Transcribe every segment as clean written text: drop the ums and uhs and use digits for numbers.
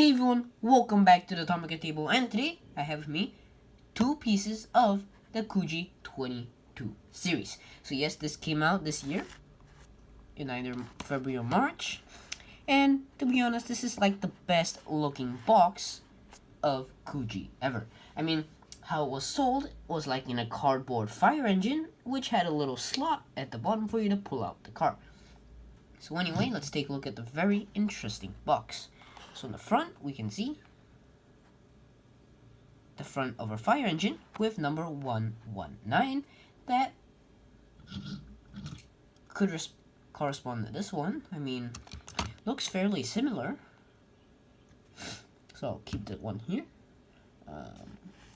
Hey everyone, welcome back to the Tomica Table, and today I have with me two pieces of the Kuji 22 series. So yes, this came out this year in either February or March, and to be honest, this is like the best looking box of Kuji ever. I mean, how it was sold was like in a cardboard fire engine, which had a little slot at the bottom for you to pull out the car. So anyway, let's take a look at the very interesting box. So in the front, we can see the front of our fire engine with number 119 that could correspond to this one. I mean, looks fairly similar. So I'll keep that one here.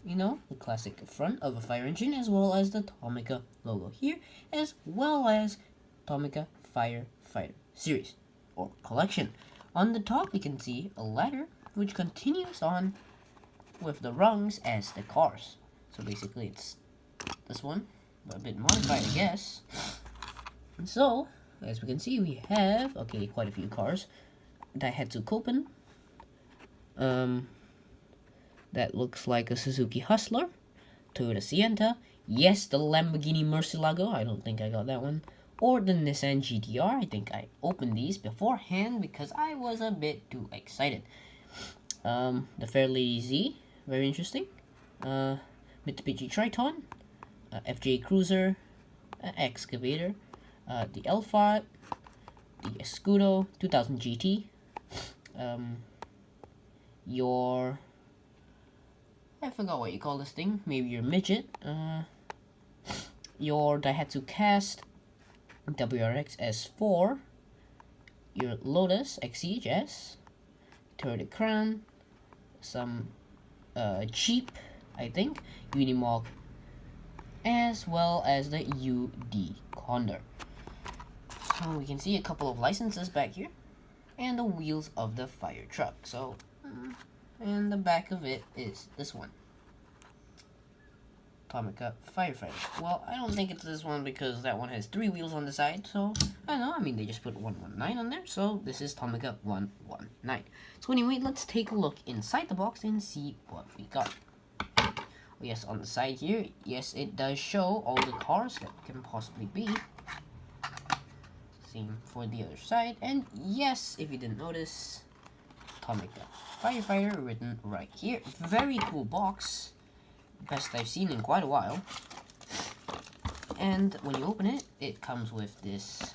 You know, the classic front of a fire engine, as well as the Tomica logo here, as well as Tomica Firefighter series or collection. On the top, we can see a ladder which continues on with the rungs as the cars. So basically, it's this one, but a bit modified, I guess. And so, as we can see, we have quite a few cars. Daihatsu Copen. That looks like a Suzuki Hustler, Toyota Sienta. Yes, the Lamborghini Murcielago. I don't think I got that one. Or the Nissan GTR. I think I opened these beforehand because I was a bit too excited. The Fairlady Z, very interesting. Mitsubishi Triton, FJ Cruiser, Excavator, the L5, the Escudo 2000 GT, I forgot what you call this thing, maybe your midget, your Daihatsu Cast WRX S4, your Lotus Exige S, Toyota Crown, some Jeep, I think, Unimog, as well as the UD Condor. So we can see a couple of licenses back here, and the wheels of the fire truck. So, and the back of it is this one. Tomica Firefighters. Well, I don't think it's this one because that one has 3 wheels on the side, so I don't know. I mean, they just put 119 on there, so this is Tomica 119. So anyway, let's take a look inside the box and see what we got. Oh, yes, on the side here, yes, it does show all the cars that can possibly be. Same for the other side, and yes, if you didn't notice, Tomica Firefighter written right here. Very cool box. Best I've seen in quite a while. And when you open it, it comes with this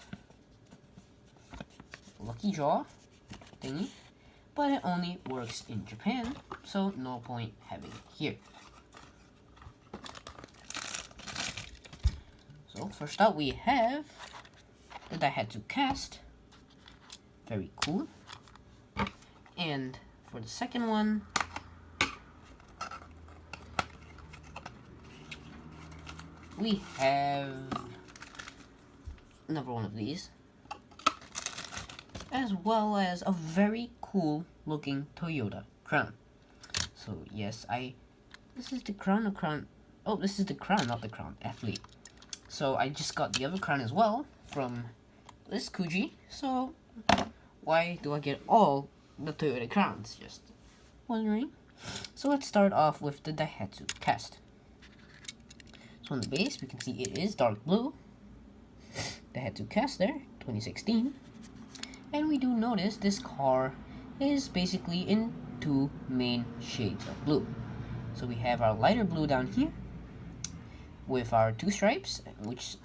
lucky draw thingy, but it only works in Japan, so no point having it here. So first up, we have the Daihatsu Cast. Very cool. And for the second one, we have another one of these, as well as a very cool looking Toyota Crown. So yes, this is the Crown or Crown? Oh, this is the Crown, not the Crown Athlete. So I just got the other Crown as well from this Kuji. So why do I get all the Toyota Crowns? Just wondering. So let's start off with the Daihatsu Cast. So on the base, we can see it is dark blue. Daihatsu Cast there, 2016. And we do notice this car is basically in 2 main shades of blue. So we have our lighter blue down here with our 2 stripes,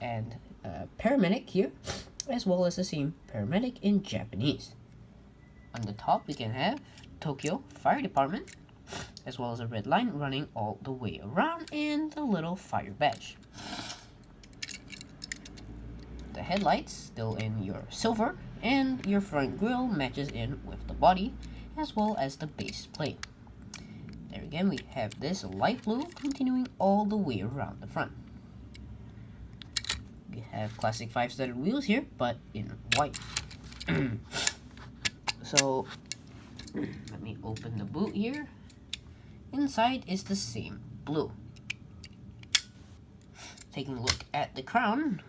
and paramedic here, as well as the same paramedic in Japanese. On the top, we can have Tokyo Fire Department, as well as a red line running all the way around, and a little fire badge. The headlights still in your silver, and your front grille matches in with the body, as well as the base plate. There again, we have this light blue continuing all the way around the front. We have classic 5-studded wheels here, but in white. So, let me open the boot here. Inside is the same blue. Taking a look at the crown,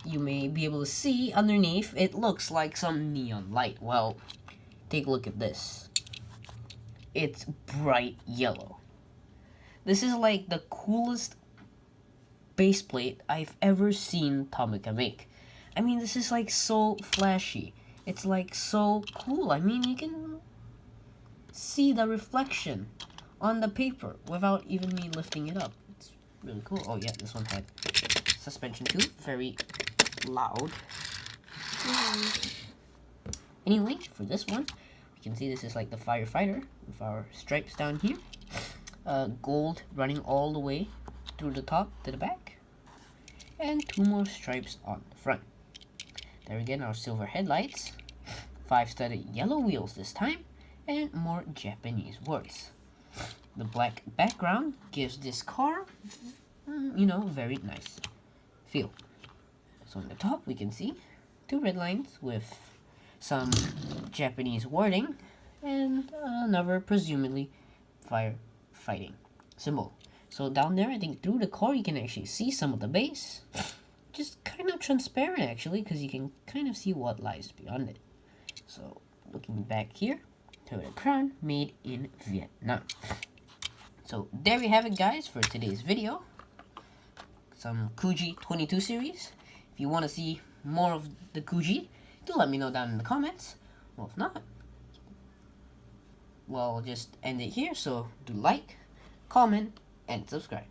you may be able to see underneath it looks like some neon light. Well, take a look at this. It's bright yellow. This is like the coolest base plate I've ever seen Tomica make. I mean, this is like so flashy. It's like so cool. I mean, you can see the reflection on the paper without even me lifting it up. It's really cool. Oh yeah, this one had suspension too. Very loud. Anyway, for this one, you can see this is like the Firefighter with our stripes down here. Gold running all the way through the top to the back. And 2 more stripes on the front. There again, our silver headlights. 5 studded yellow wheels this time. And more Japanese words. The black background gives this car, you know, very nice feel. So on the top we can see 2 red lines with some Japanese wording and another presumably firefighting symbol. So down there, I think through the car you can actually see some of the base. Just kind of transparent actually, because you can kind of see what lies beyond it. So looking back here, Toyota Crown made in Vietnam. So there we have it, guys, for today's video. Some Kuji 22 series. If you want to see more of the Kuji, do let me know down in the comments. Well, if not, well, I'll just end it here. So do like, comment, and subscribe.